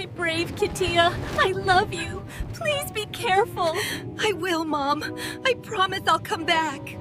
My brave Kittia, I love you. Please be careful. I will, Mom. I promise I'll come back.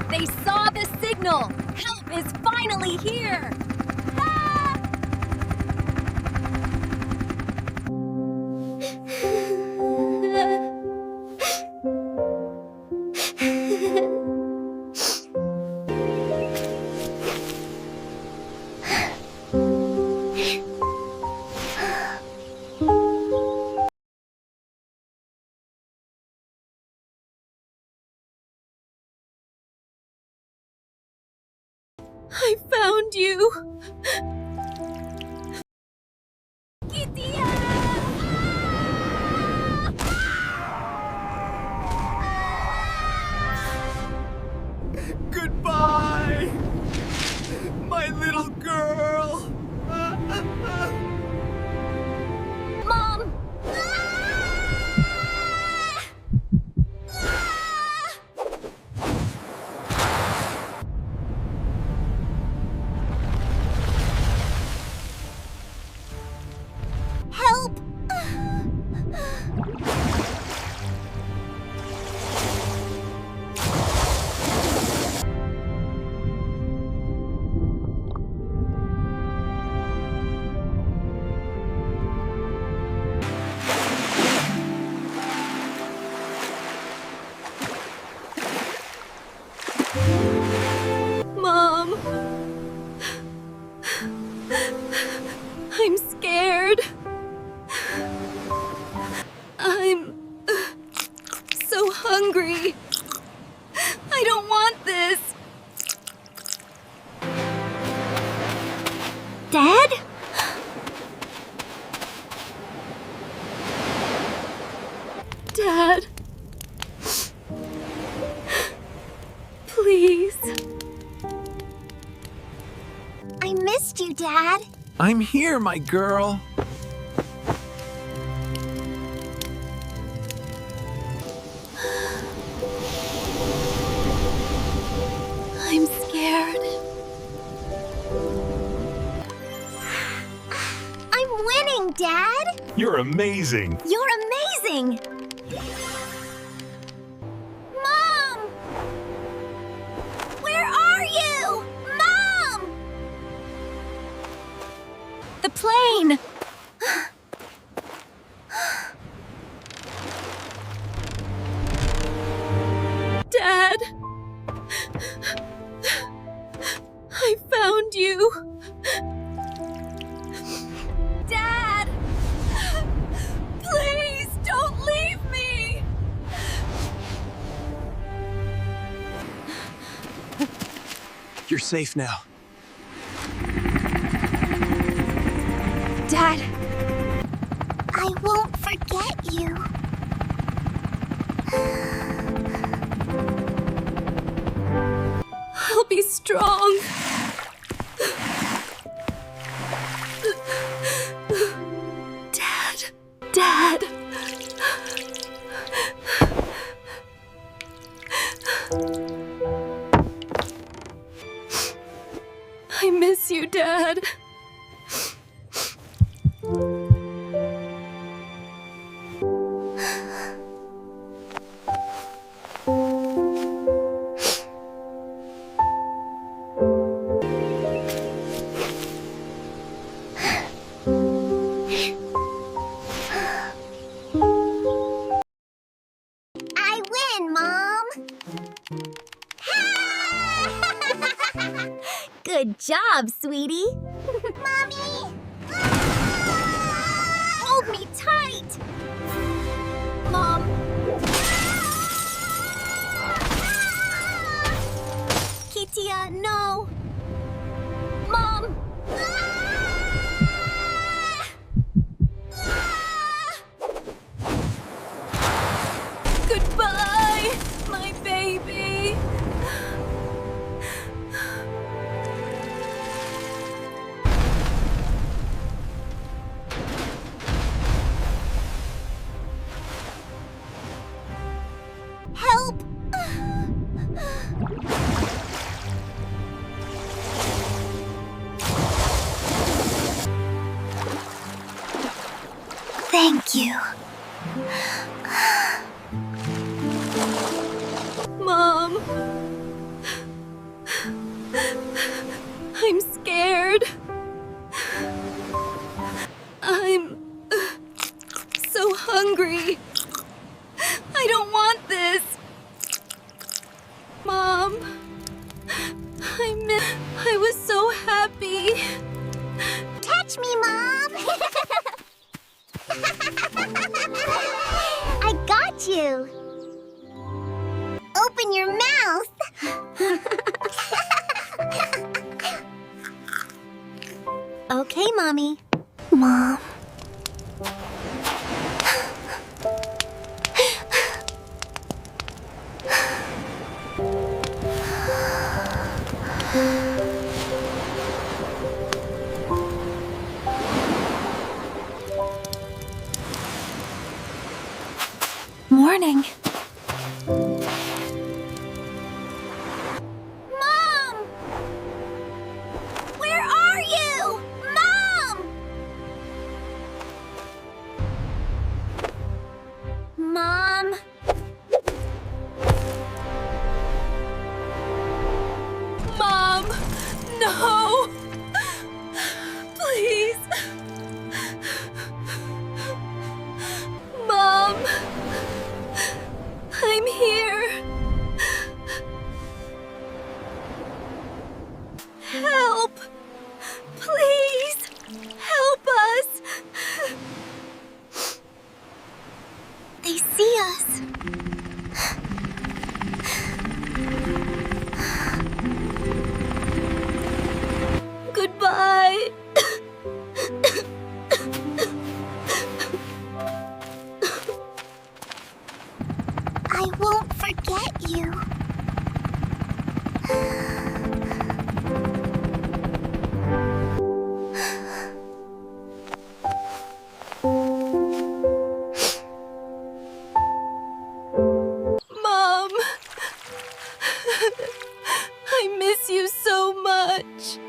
They saw the signal. Help is finally here. Ah! I found you. Kittia! Goodbye, my little girl. Mom! Help! Mom! I'm scared. I'm so hungry. I don't want this. Dad? Dad. Please. I missed you, Dad. I'm here, my girl. I'm scared. I'm winning, Dad! You're amazing. You're amazing! Mom! Where are you? Mom! The plane! Dad! I found you! Dad! Please don't leave me! You're safe now. Dad, I won't forget you. I'll be strong. Dad. I miss you, Dad. I win, Mom! Good job, sweetie! Mommy! Hold me tight! Mom! Kittia, no! Mom! Goodbye, my baby. Help! Thank you. Mom. I'm scared. I'm so hungry. I don't want this. Mom. I was so happy. Catch me, Mom! I got you! Open your mouth! Okay, Mommy. Mom. Morning. Mom! Where are you? Mom! Mom? Mom, no. Please. Mom. I'm here. Help! Please! Help us! They see us. Goodbye! I won't forget you. Mom! I miss you so much.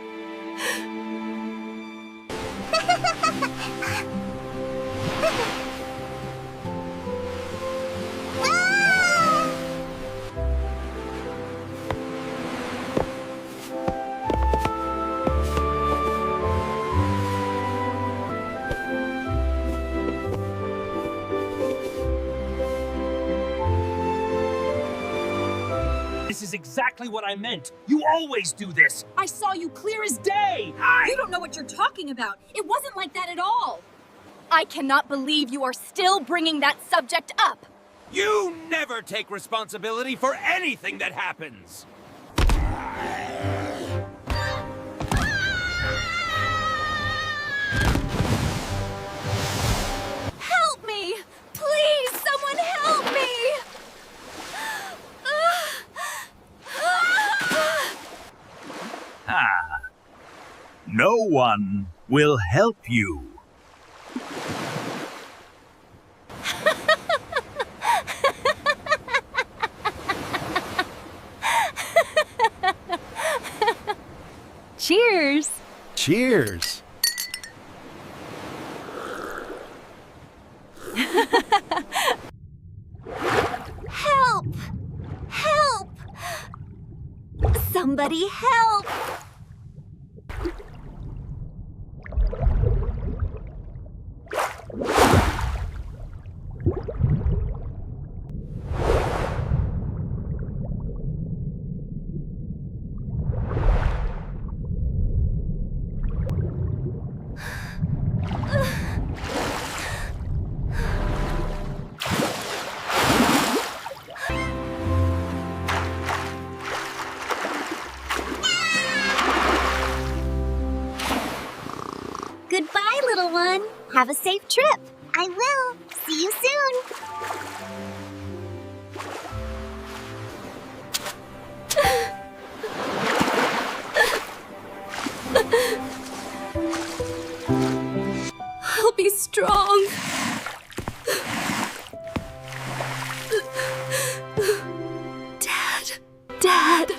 This is exactly what I meant. You always do this. I saw you clear as day. You don't know what you're talking about. It wasn't like that at all. I cannot believe you are still bringing that subject up. You never take responsibility for anything that happens. Help me! Please, someone help me! No one will help you. Cheers! Cheers. Help! Help! Somebody help! Goodbye, little one. Have a safe trip. I will. See you soon. I'll be strong. Dad.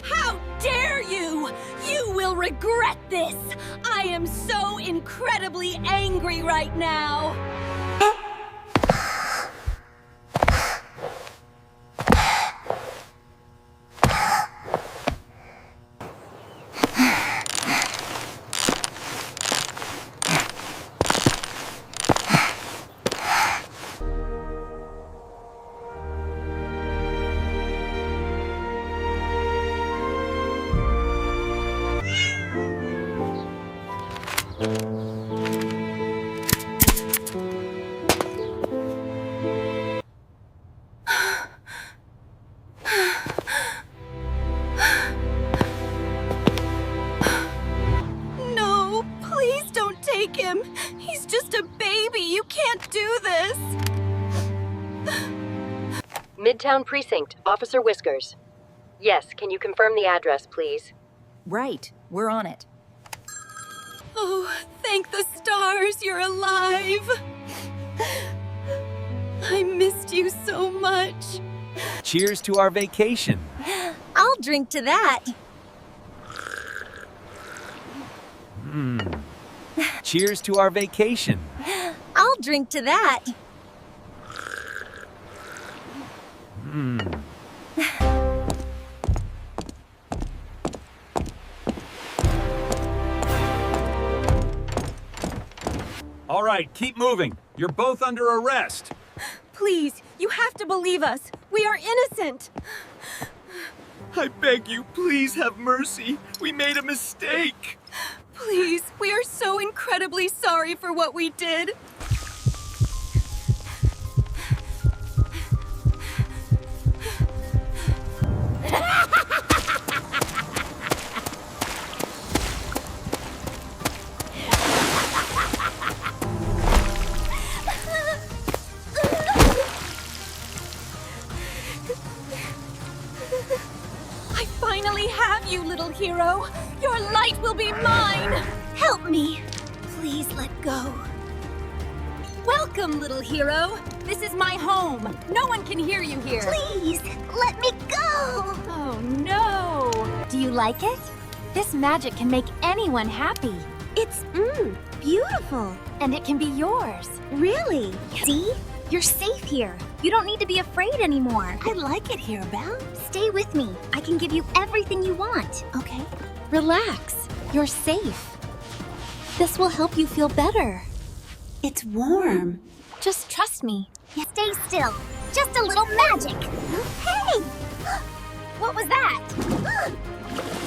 How dare you! You will regret this! I am so incredibly angry right now! No, please don't take him. He's just a baby. You can't do this. Midtown Precinct, Officer Whiskers. Yes, can you confirm the address, please? Right, we're on it. Oh, thank the stars you're alive. I missed you so much. Cheers to our vacation. I'll drink to that. Cheers to our vacation. I'll drink to that. All right, keep moving. You're both under arrest. Please, you have to believe us. We are innocent. I beg you, please have mercy. We made a mistake. Please, we are so incredibly sorry for what we did. I finally have you, little hero. Your light will be mine. Help me. Please let go. Welcome, little hero. This is my home. No one can hear you here. Please, let me go. Oh, no. Do you like it? This magic can make anyone happy. It's, beautiful. And it can be yours. Really? See? You're safe here. You don't need to be afraid anymore. I like it here, Belle. Stay with me. I can give you everything you want. Okay? Relax. You're safe. This will help you feel better. It's warm. Just trust me. Stay still. Just a little magic. Hey! What was that?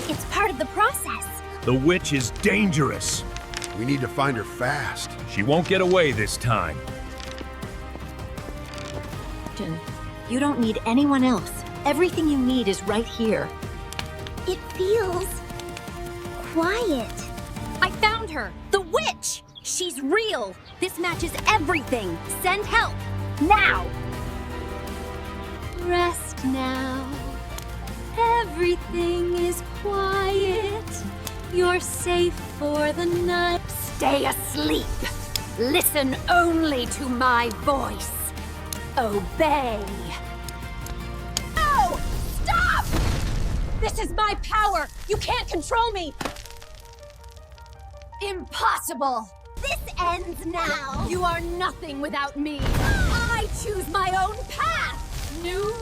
It's part of the process. The witch is dangerous. We need to find her fast. She won't get away this time. You don't need anyone else. Everything you need is right here. It feels quiet. I found her. The witch. She's real. This matches everything. Send help. Now. Rest now. Everything is quiet. You're safe for the night. Stay asleep. Listen only to my voice. Obey! No! Stop! This is my power! You can't control me! Impossible! This ends now! You are nothing without me! I choose my own path! New...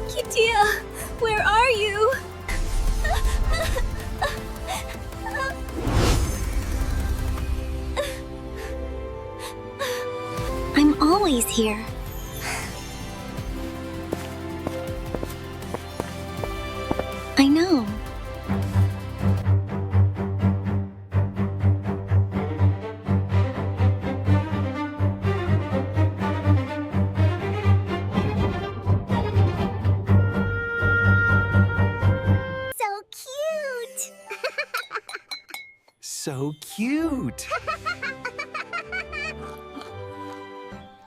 Kitten, where are you? I'm always here. I know. So cute! So cute!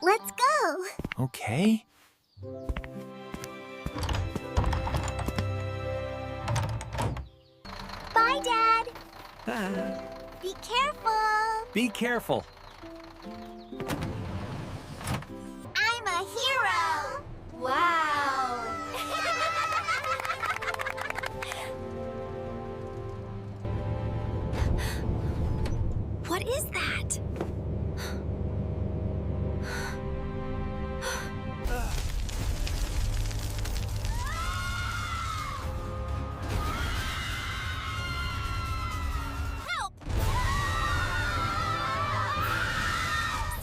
Let's go! Okay. Bye, Dad! Be careful! Be careful. I'm a hero! Wow! What is that? Help!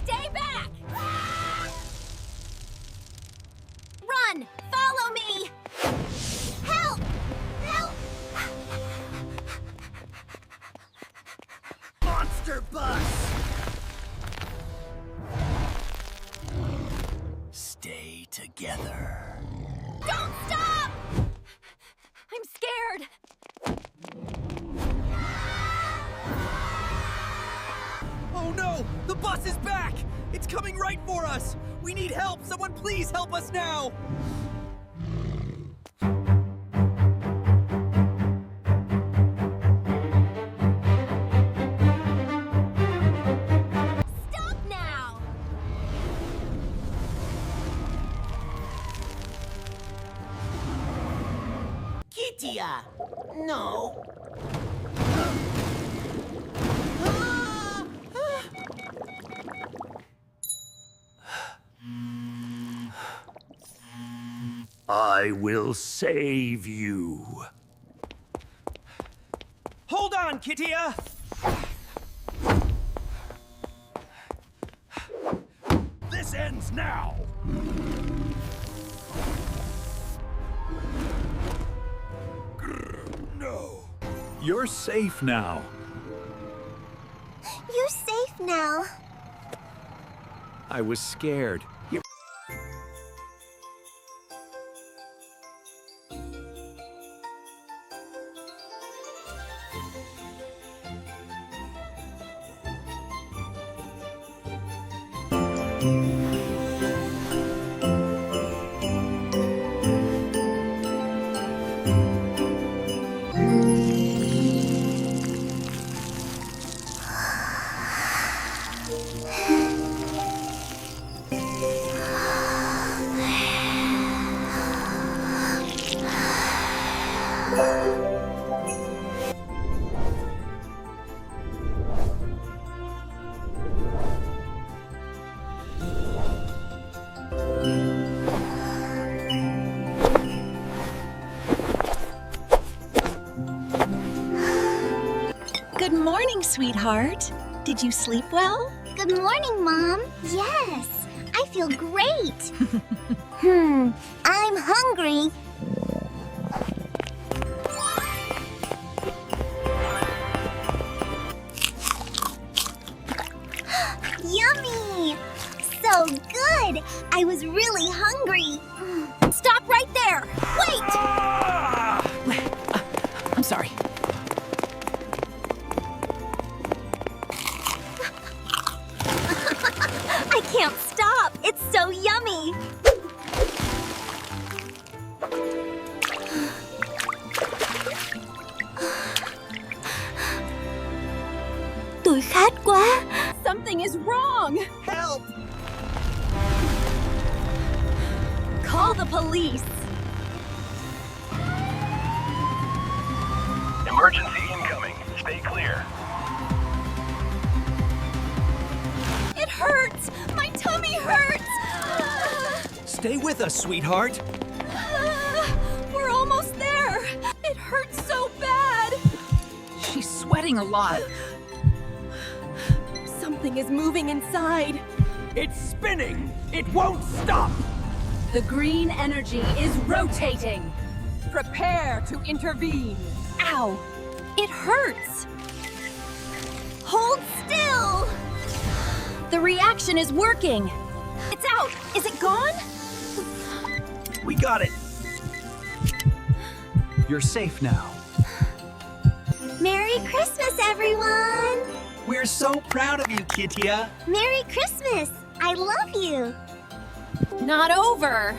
Stay back! Run! Follow me! Help! Help! Monster bus! Stay together. Don't stop! I'm scared. Oh no! The bus is back! It's coming right for us! We need help! Someone please help us now! Stop now! Kittia! No! I will save you. Hold on, Kittia! This ends now. No. You're safe now. You're safe now. I was scared. Good morning, sweetheart. Did you sleep well? Good morning, Mom. Yes, I feel great. I'm hungry. Yummy! So good! I was really hungry. Stop right there! Wait! I'm sorry. I can't stop. It's so yummy. Tôi khát quá. Something is wrong! Help! Call the police! Emergency incoming. Stay clear. It hurts! My tummy hurts! Stay with us, sweetheart. We're almost there! It hurts so bad! She's sweating a lot. Something is moving inside. It's spinning! It won't stop! The green energy is rotating. Prepare to intervene. Ow! It hurts! Hold still. The reaction is working. It's out. Is it gone? We got it. You're safe now. Merry Christmas, everyone. We're so proud of you, Kittia. Merry Christmas. I love you. Not over.